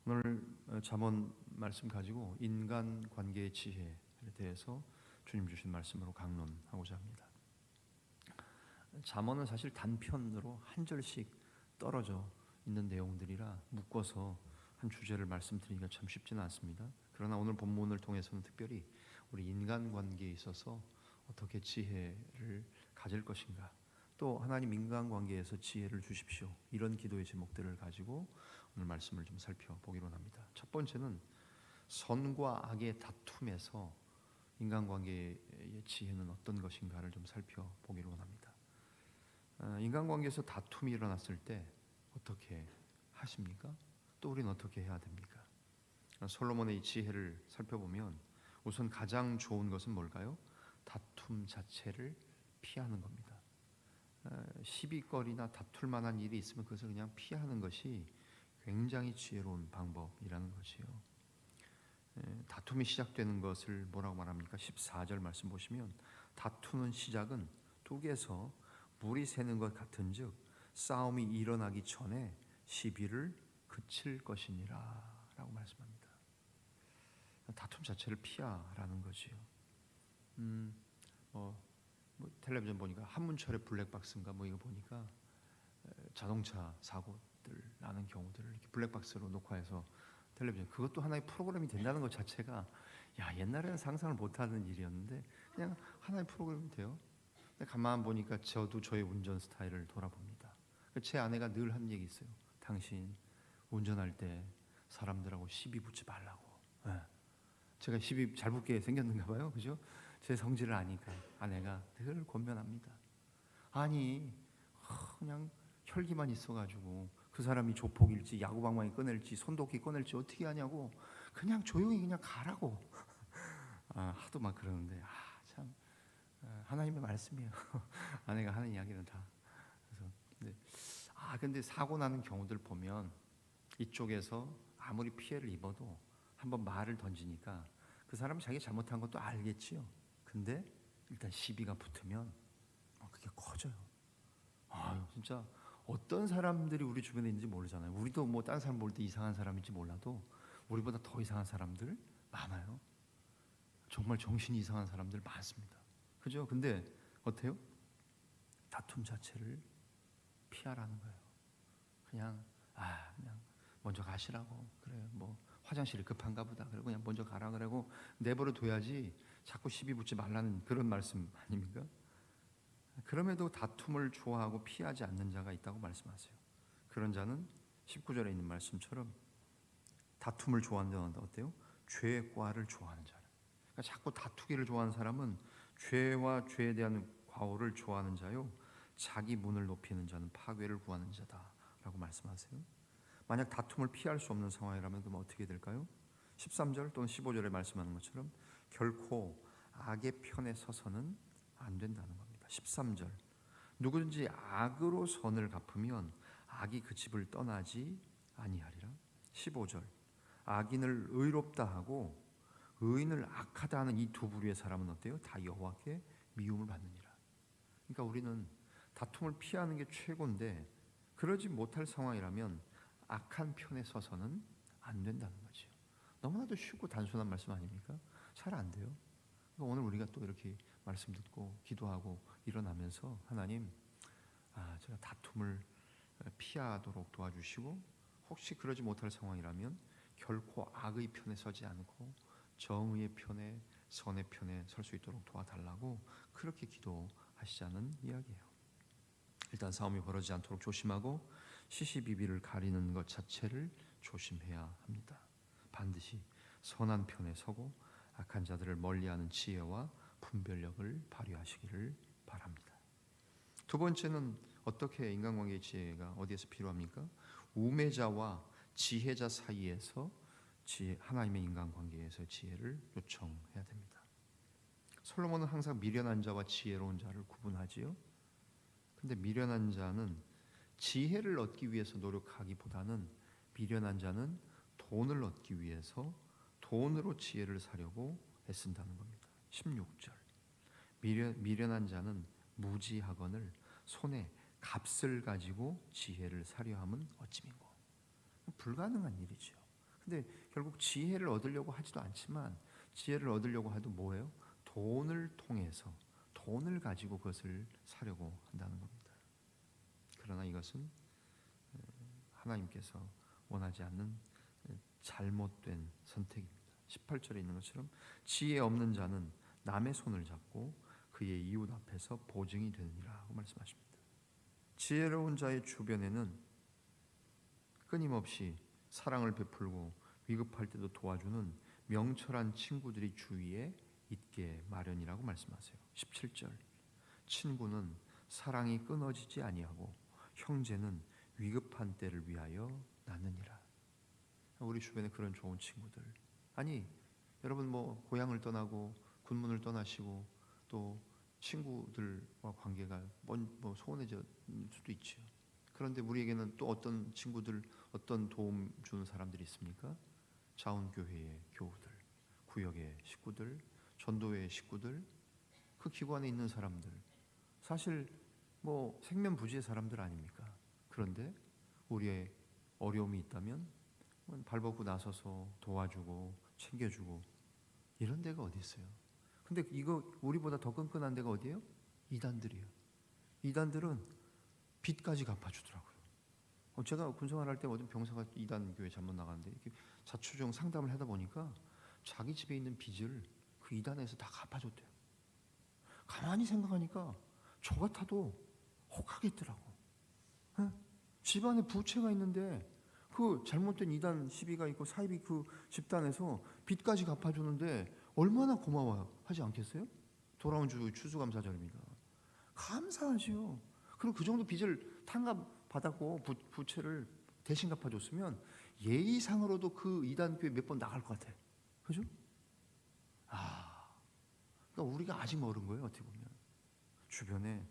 오늘 잠언 말씀 가지고 인간 관계의 지혜에 대해서 주님 주신 말씀으로 강론하고자 합니다. 잠언은 사실 단편으로 한 절씩 떨어져 있는 내용들이라 묶어서 한 주제를 말씀드리기가 참 쉽지는 않습니다. 그러나 오늘 본문을 통해서는 특별히 우리 인간 관계에 있어서 어떻게 지혜를 가질 것인가, 또 하나님 인간 관계에서 지혜를 주십시오, 이런 기도의 제목들을 가지고 오늘 말씀을 좀 살펴보기로 합니다. 첫 번째는 선과 악의 다툼에서 인간관계의 지혜는 어떤 것인가를 좀 살펴보기로 합니다. 인간관계에서 다툼이 일어났을 때 어떻게 하십니까? 또 우리는 어떻게 해야 됩니까? 솔로몬의 이 지혜를 살펴보면 우선 가장 좋은 것은 뭘까요? 다툼 자체를 피하는 겁니다. 시비거리나 다툴 만한 일이 있으면 그것을 그냥 피하는 것이 굉장히 지혜로운 방법이라는 것이요. 다툼이 시작되는 것을 뭐라고 말합니까? 14절 말씀 보시면 다투는 시작은 뚝에서 물이 새는 것 같은즉 싸움이 일어나기 전에 시비를 그칠 것이니라 라고 말씀합니다. 다툼 자체를 피하라는 거지요. 텔레비전 보니까 한문철의 블랙박스인가 이거 보니까 자동차 사고들 나는 경우들을 이렇게 블랙박스로 녹화해서 텔레비전, 그것도 하나의 프로그램이 된다는 것 자체가, 옛날에는 상상을 못하는 일이었는데 그냥 하나의 프로그램이 돼요. 근데 가만 보니까 저도 저의 운전 스타일을 돌아봅니다. 제 아내가 늘 한 얘기 있어요. 당신 운전할 때 사람들하고 시비 붙지 말라고. 제가 시비 잘 붙게 생겼는가 봐요. 그죠? 제 성질을 아니까 아내가 늘 권면합니다. 아니 그냥 혈기만 있어가지고 그 사람이 조폭일지 야구방망이 꺼낼지 손도끼 꺼낼지 어떻게 하냐고 그냥 조용히 그냥 가라고. 하도 막 그러는데 참 하나님의 말씀이에요. 아내가 하는 이야기는 다. 그래서 근데 사고 나는 경우들 보면 이쪽에서 아무리 피해를 입어도 한번 말을 던지니까 그 사람이 자기 잘못한 것도 알겠지요. 근데 일단 시비가 붙으면 그게 커져요. 진짜 어떤 사람들이 우리 주변에 있는지 모르잖아요. 우리도 뭐 다른 사람 볼 때 이상한 사람인지 몰라도 우리보다 더 이상한 사람들 많아요. 정말 정신이 이상한 사람들 많습니다. 그죠? 근데 어때요? 다툼 자체를 피하라는 거예요. 그냥 먼저 가시라고. 그래, 뭐 화장실이 급한가 보다. 그리고 그냥 먼저 가라 그러고 내버려 둬야지 자꾸 시비 붙지 말라는 그런 말씀 아닙니까? 그럼에도 다툼을 좋아하고 피하지 않는 자가 있다고 말씀하세요. 그런 자는 19절에 있는 말씀처럼 다툼을 좋아하는 자는 어때요? 죄의 과를 좋아하는 자는. 그러니까 자꾸 다투기를 좋아하는 사람은 죄와 죄에 대한 과오를 좋아하는 자요, 자기 문을 높이는 자는 파괴를 구하는 자다라고 말씀하세요. 만약 다툼을 피할 수 없는 상황이라면 그럼 어떻게 될까요? 13절 또는 15절에 말씀하는 것처럼 결코 악의 편에 서서는 안 된다는 겁니다. 13절 누구든지 악으로 선을 갚으면 악이 그 집을 떠나지 아니하리라. 15절 악인을 의롭다 하고 의인을 악하다 하는 이 두 부류의 사람은 어때요? 다 여호와께 미움을 받느니라. 그러니까 우리는 다툼을 피하는 게 최고인데 그러지 못할 상황이라면 악한 편에 서서는 안 된다는 거죠. 너무나도 쉽고 단순한 말씀 아닙니까? 잘 안 돼요. 그러니까 오늘 우리가 또 이렇게 말씀 듣고 기도하고 일어나면서 하나님, 제가 다툼을 피하도록 도와주시고 혹시 그러지 못할 상황이라면 결코 악의 편에 서지 않고 정의의 편에, 선의 편에 설 수 있도록 도와달라고 그렇게 기도하시자는 이야기예요. 일단 싸움이 벌어지지 않도록 조심하고 시시비비를 가리는 것 자체를 조심해야 합니다. 반드시 선한 편에 서고 악한 자들을 멀리하는 지혜와 분별력을 발휘하시기를 바랍니다. 두 번째는 어떻게 인간관계의 지혜가 어디에서 필요합니까? 우매자와 지혜자 사이에서 하나님의 인간관계에서 지혜를 요청해야 됩니다. 솔로몬은 항상 미련한 자와 지혜로운 자를 구분하지요. 근데 미련한 자는 지혜를 얻기 위해서 노력하기보다는 미련한 자는 돈을 얻기 위해서 돈으로 지혜를 사려고 애쓴다는 겁니다. 16절 미련한 자는 무지하거늘 손에 값을 가지고 지혜를 사려 함은 어찌민고. 불가능한 일이죠. 근데 결국 지혜를 얻으려고 하지도 않지만 지혜를 얻으려고 해도 뭐예요? 돈을 통해서 돈을 가지고 그것을 사려고 한다는 겁니다. 그러나 이것은 하나님께서 원하지 않는 잘못된 선택입니다. 18절에 있는 것처럼 지혜 없는 자는 남의 손을 잡고 그의 이웃 앞에서 보증이 되느니라 하고 말씀하십니다. 지혜로운 자의 주변에는 끊임없이 사랑을 베풀고 위급할 때도 도와주는 명철한 친구들이 주위에 있게 마련이라고 말씀하세요. 17절 친구는 사랑이 끊어지지 아니하고 형제는 위급한 때를 위하여 낳느니라. 우리 주변에 그런 좋은 친구들, 아니 여러분 뭐 고향을 떠나고 군문을 떠나시고 또 친구들과 관계가 뭐 소원해질 수도 있죠. 그런데 우리에게는 또 어떤 친구들, 어떤 도움 주는 사람들이 있습니까? 자원교회의 교우들, 구역의 식구들, 전도회의 식구들, 그 기관에 있는 사람들, 사실 뭐 생면부지의 사람들 아닙니까? 그런데 우리의 어려움이 있다면 발벗고 나서서 도와주고 챙겨주고 이런 데가 어디 있어요? 근데 이거 우리보다 더 끈끈한 데가 어디예요? 이단들이에요. 이단들은 빚까지 갚아주더라고요. 제가 군생활할 때 어떤 병사가 이단 교회 잘못 나갔는데 이렇게 자초정 상담을 하다 보니까 자기 집에 있는 빚을 그 이단에서 다 갚아줬대요. 가만히 생각하니까 저 같아도 혹하겠더라고. 예? 집안에 부채가 있는데 그 잘못된 이단 시비가 있고 사입이 그 집단에서 빚까지 갚아주는데 얼마나 고마워요 하지 않겠어요? 돌아온 주 추수감사절입니다. 감사하지요. 그리고 그 정도 빚을 탕감받았고 부채를 대신 갚아줬으면 예의상으로도 그 이단교회 몇 번 나갈 것 같아. 그죠? 그러니까 우리가 아직 멀은 거예요. 어떻게 보면 주변에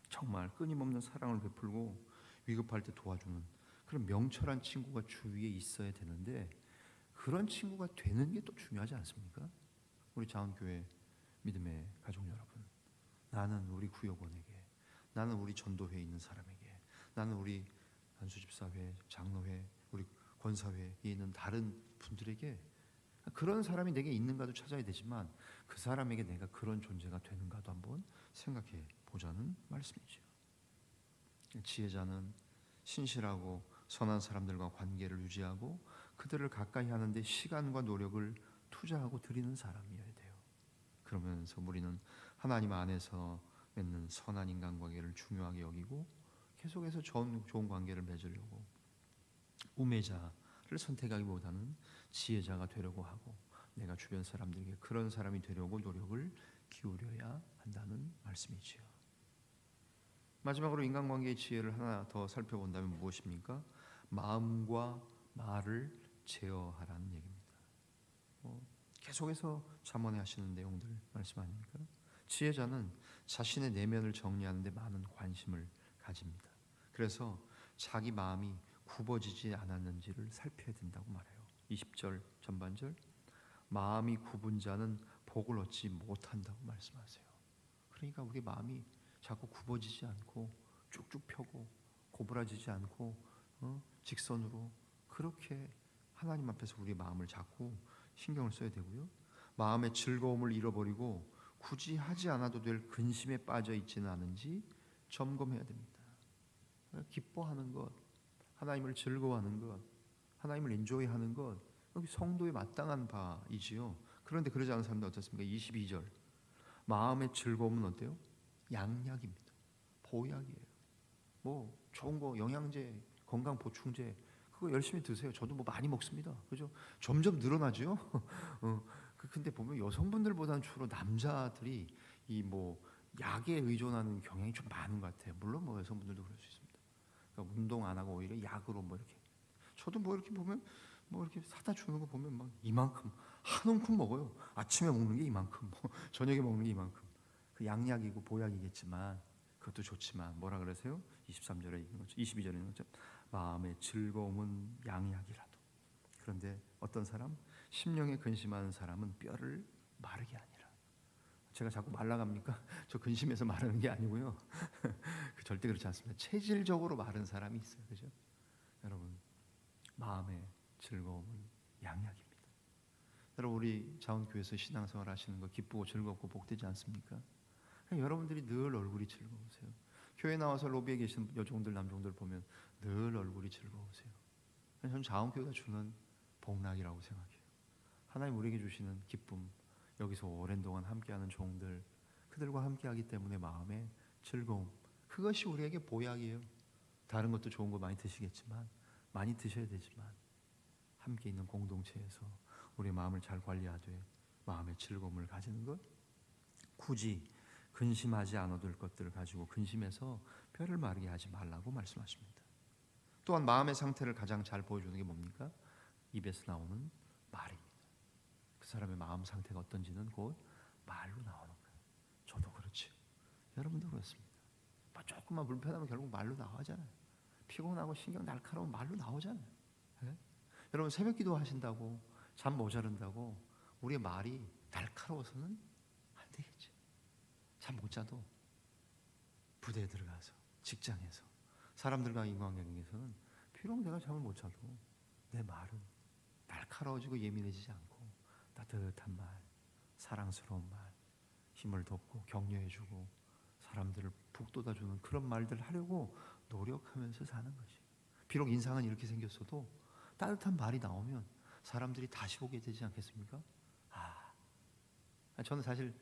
정말 끊임없는 사랑을 베풀고 위급할 때 도와주는 그런 명철한 친구가 주위에 있어야 되는데 그런 친구가 되는 게 또 중요하지 않습니까? 우리 자원교회 믿음의 가족 여러분, 나는 우리 구역원에게, 나는 우리 전도회에 있는 사람에게, 나는 우리 안수집사회, 장로회, 우리 권사회에 있는 다른 분들에게 그런 사람이 내게 있는가도 찾아야 되지만 그 사람에게 내가 그런 존재가 되는가도 한번 생각해 보자는 말씀이죠. 지혜자는 신실하고 선한 사람들과 관계를 유지하고 그들을 가까이 하는데 시간과 노력을 투자하고 드리는 사람이어야 돼요. 그러면서 우리는 하나님 안에서 맺는 선한 인간관계를 중요하게 여기고 계속해서 좋은 관계를 맺으려고 우매자를 선택하기보다는 지혜자가 되려고 하고 내가 주변 사람들에게 그런 사람이 되려고 노력을 기울여야 한다는 말씀이지요. 마지막으로 인간관계의 지혜를 하나 더 살펴본다면 무엇입니까? 마음과 말을 제어하라는 얘기입니다. 계속해서 잠언에 하시는 내용들 말씀 아닙니까? 지혜자는 자신의 내면을 정리하는 데 많은 관심을 가집니다. 그래서 자기 마음이 굽어지지 않았는지를 살펴야 된다고 말해요. 20절 전반절 마음이 굽은 자는 복을 얻지 못한다고 말씀하세요. 그러니까 우리 마음이 자꾸 굽어지지 않고 쭉쭉 펴고 고부라지지 않고 직선으로 그렇게 하나님 앞에서 우리 마음을 자꾸 신경을 써야 되고요. 마음의 즐거움을 잃어버리고 굳이 하지 않아도 될 근심에 빠져 있지는 않은지 점검해야 됩니다. 기뻐하는 것, 하나님을 즐거워하는 것, 하나님을 인조해하는 것, 여기 성도에 마땅한 바이지요. 그런데 그러지 않은 사람들 어떻습니까? 22절 마음의 즐거움은 어때요? 양약입니다. 보약이에요. 뭐 좋은 거 영양제, 건강 보충제 그거 열심히 드세요. 저도 뭐 많이 먹습니다. 그죠? 점점 늘어나죠. 근데 보면 여성분들보다는 주로 남자들이 이 뭐 약에 의존하는 경향이 좀 많은 것 같아요. 물론 뭐 여성분들도 그럴 수 있습니다. 그러니까 운동 안 하고 오히려 약으로 뭐 이렇게. 저도 뭐 이렇게 보면 뭐 이렇게 사다 주는 거 보면 막 이만큼 한 움큼 먹어요. 아침에 먹는 게 이만큼, 뭐 저녁에 먹는 게 이만큼. 그 양약이고 보약이겠지만 그것도 좋지만 뭐라 그러세요? 23절에 있는 거죠. 22절에 있는 거죠. 마음의 즐거움은 양약이라도. 그런데 어떤 사람? 심령에 근심하는 사람은 뼈를 마르게 하니라. 제가 자꾸 말라갑니까? 저 근심해서 마르는 게 아니고요. 절대 그렇지 않습니다. 체질적으로 마른 사람이 있어요. 그죠? 여러분 마음의 즐거움은 양약입니다. 여러분, 우리 자원교회에서 신앙생활 하시는 거 기쁘고 즐겁고 복되지 않습니까? 여러분들이 늘 얼굴이 즐거우세요. 교회 나와서 로비에 계신 여종들 남종들 보면 늘 얼굴이 즐거우세요. 저는 자원교회가 주는 복락이라고 생각해요. 하나님 우리에게 주시는 기쁨, 여기서 오랜 동안 함께하는 종들, 그들과 함께하기 때문에 마음의 즐거움, 그것이 우리에게 보약이에요. 다른 것도 좋은 거 많이 드시겠지만, 많이 드셔야 되지만 함께 있는 공동체에서 우리 마음을 잘 관리하되 마음의 즐거움을 가지는 것, 굳이 근심하지 않아도 될 것들을 가지고 근심해서 뼈를 마르게 하지 말라고 말씀하십니다. 또한 마음의 상태를 가장 잘 보여주는 게 뭡니까? 입에서 나오는 말입니다. 그 사람의 마음 상태가 어떤지는 곧 말로 나오는 거예요. 저도 그렇죠. 여러분도 그렇습니다. 조금만 불편하면 결국 말로 나오잖아요. 피곤하고 신경 날카로운 말로 나오잖아요. 네? 여러분, 새벽 기도 하신다고 잠 모자른다고 우리의 말이 날카로워서는 안 되겠죠. 잠 못 자도 부대에 들어가서, 직장에서, 사람들과 인간관계에서는 비록 내가 잠을 못 자도 내 말은 날카로워지고 예민해지지 않고 따뜻한 말, 사랑스러운 말, 힘을 돋고 격려해주고 사람들을 북돋아주는 그런 말들 하려고 노력하면서 사는 것이. 비록 인상은 이렇게 생겼어도 따뜻한 말이 나오면 사람들이 다시 보게 되지 않겠습니까? 저는 사실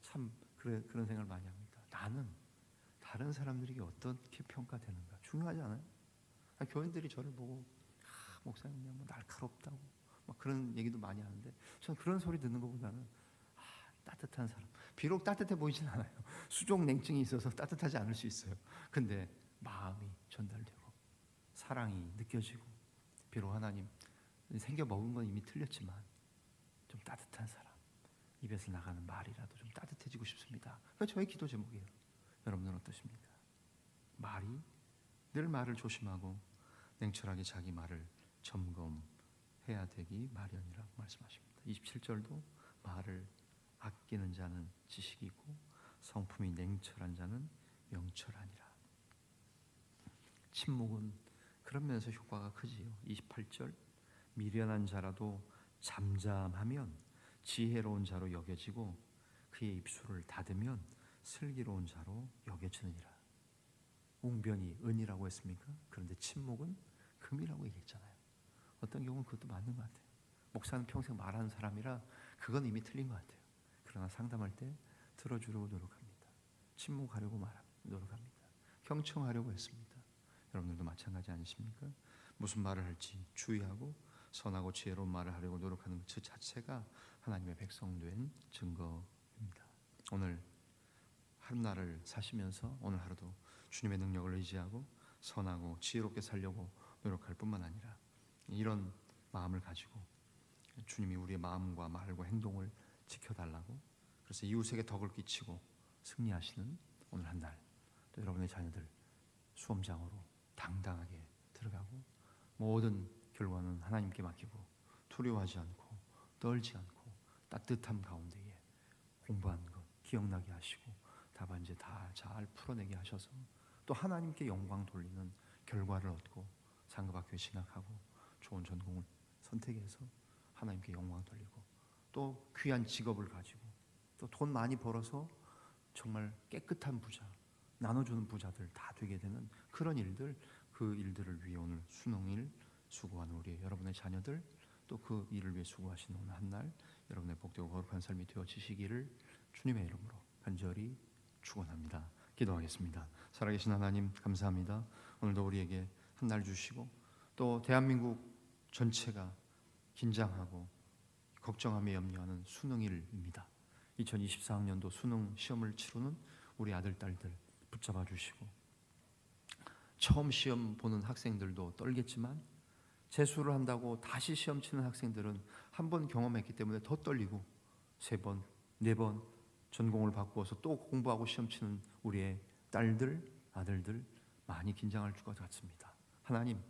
참 그런 생각을 많이 합니다. 나는 다른 사람들에게 어떻게 평가되는가 중요하지 않아요? 교인들이 저를 보고 목사님 그냥 날카롭다고 막 그런 얘기도 많이 하는데, 저는 그런 소리 듣는 것보다는 따뜻한 사람, 비록 따뜻해 보이진 않아요. 수족 냉증이 있어서 따뜻하지 않을 수 있어요. 근데 마음이 전달되고 사랑이 느껴지고, 비록 하나님 생겨 먹은 건 이미 틀렸지만 좀 따뜻한 사람, 입에서 나가는 말이라도 좀 따뜻해지고 싶습니다. 그게 저의 기도 제목이에요. 여러분은 어떠십니까? 늘 말을 조심하고 냉철하게 자기 말을 점검해야 되기 마련이라고 말씀하십니다. 27절도 말을 아끼는 자는 지식이 있고 성품이 냉철한 자는 명철하니라. 침묵은 그런 면에서 효과가 크지요. 28절, 미련한 자라도 잠잠하면 지혜로운 자로 여겨지고 그의 입술을 닫으면 슬기로운 자로 여겨지느니라. 웅변이 은이라고 했습니까? 그런데 침묵은 금이라고 얘기했잖아요. 어떤 경우는 그것도 맞는 것 같아요. 목사는 평생 말하는 사람이라 그건 이미 틀린 것 같아요. 그러나 상담할 때 들어주려고 노력합니다. 침묵하려고 노력합니다. 경청하려고 했습니다. 여러분들도 마찬가지 아니십니까? 무슨 말을 할지 주의하고 선하고 지혜로운 말을 하려고 노력하는 그 자체가 하나님의 백성된 증거입니다. 오늘 하루날을 사시면서 오늘 하루도 주님의 능력을 의지하고 선하고 지혜롭게 살려고 노력할 뿐만 아니라 이런 마음을 가지고 주님이 우리의 마음과 말과 행동을 지켜달라고, 그래서 이웃에게 덕을 끼치고 승리하시는 오늘 한 날, 또 여러분의 자녀들 수험장으로 당당하게 들어가고 모든 결과는 하나님께 맡기고 두려워하지 않고 떨지 않고 따뜻함 가운데에 공부한 것 기억나게 하시고 답안지 다 잘 풀어내게 하셔서 또 하나님께 영광 돌리는 결과를 얻고 상급학교에 진학하고 좋은 전공을 선택해서 하나님께 영광 돌리고 또 귀한 직업을 가지고 또 돈 많이 벌어서 정말 깨끗한 부자, 나눠주는 부자들 다 되게 되는 그런 일들, 그 일들을 위해 오늘 수능일 수고하는 우리 여러분의 자녀들, 또 그 일을 위해 수고하시는 오늘 한날 여러분의 복되고 거룩한 삶이 되어지시기를 주님의 이름으로 간절히 축원합니다. 기도하겠습니다. 살아계신 하나님 감사합니다. 오늘도 우리에게 한 날 주시고 또 대한민국 전체가 긴장하고 걱정하며 염려하는 수능일입니다. 2024학년도 수능 시험을 치르는 우리 아들 딸들 붙잡아 주시고, 처음 시험 보는 학생들도 떨겠지만 재수를 한다고 다시 시험 치는 학생들은 한 번 경험했기 때문에 더 떨리고 3번, 4번 전공을 바꾸어서 또 공부하고 시험 치는 우리의 딸들, 아들들 많이 긴장할 것 같습니다. 하나님,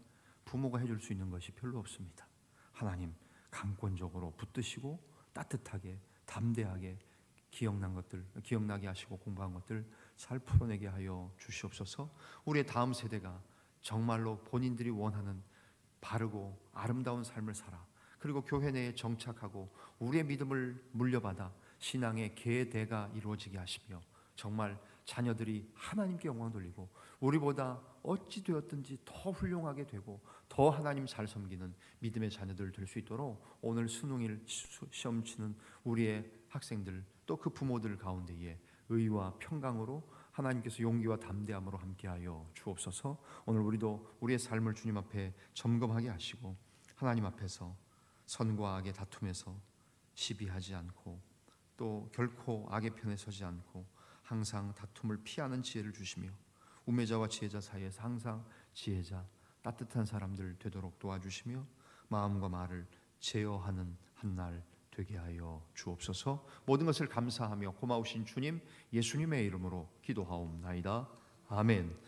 부모가 해줄 수 있는 것이 별로 없습니다. 하나님, 강권적으로 붙드시고 따뜻하게 담대하게 기억나게 하시고 공부한 것들 잘 풀어내게 하여 주시옵소서. 우리의 다음 세대가 정말로 본인들이 원하는 바르고 아름다운 삶을 살아. 그리고 교회 내에 정착하고 우리의 믿음을 물려받아 신앙의 계대가 이루어지게 하시며 정말 자녀들이 하나님께 영광 돌리고 우리보다 어찌 되었든지 더 훌륭하게 되고 더 하나님 잘 섬기는 믿음의 자녀들 될 수 있도록 오늘 수능일 시험 치는 우리의 학생들 또 그 부모들 가운데에 의와 평강으로 하나님께서 용기와 담대함으로 함께하여 주옵소서. 오늘 우리도 우리의 삶을 주님 앞에 점검하게 하시고 하나님 앞에서 선과 악의 다툼에서 시비하지 않고 또 결코 악의 편에 서지 않고 항상 다툼을 피하는 지혜를 주시며 우매자와 지혜자 사이에서 항상 지혜자 따뜻한 사람들 되도록 도와주시며 마음과 말을 제어하는 한 날 되게 하여 주옵소서. 모든 것을 감사하며 고마우신 주님 예수님의 이름으로 기도하옵나이다. 아멘.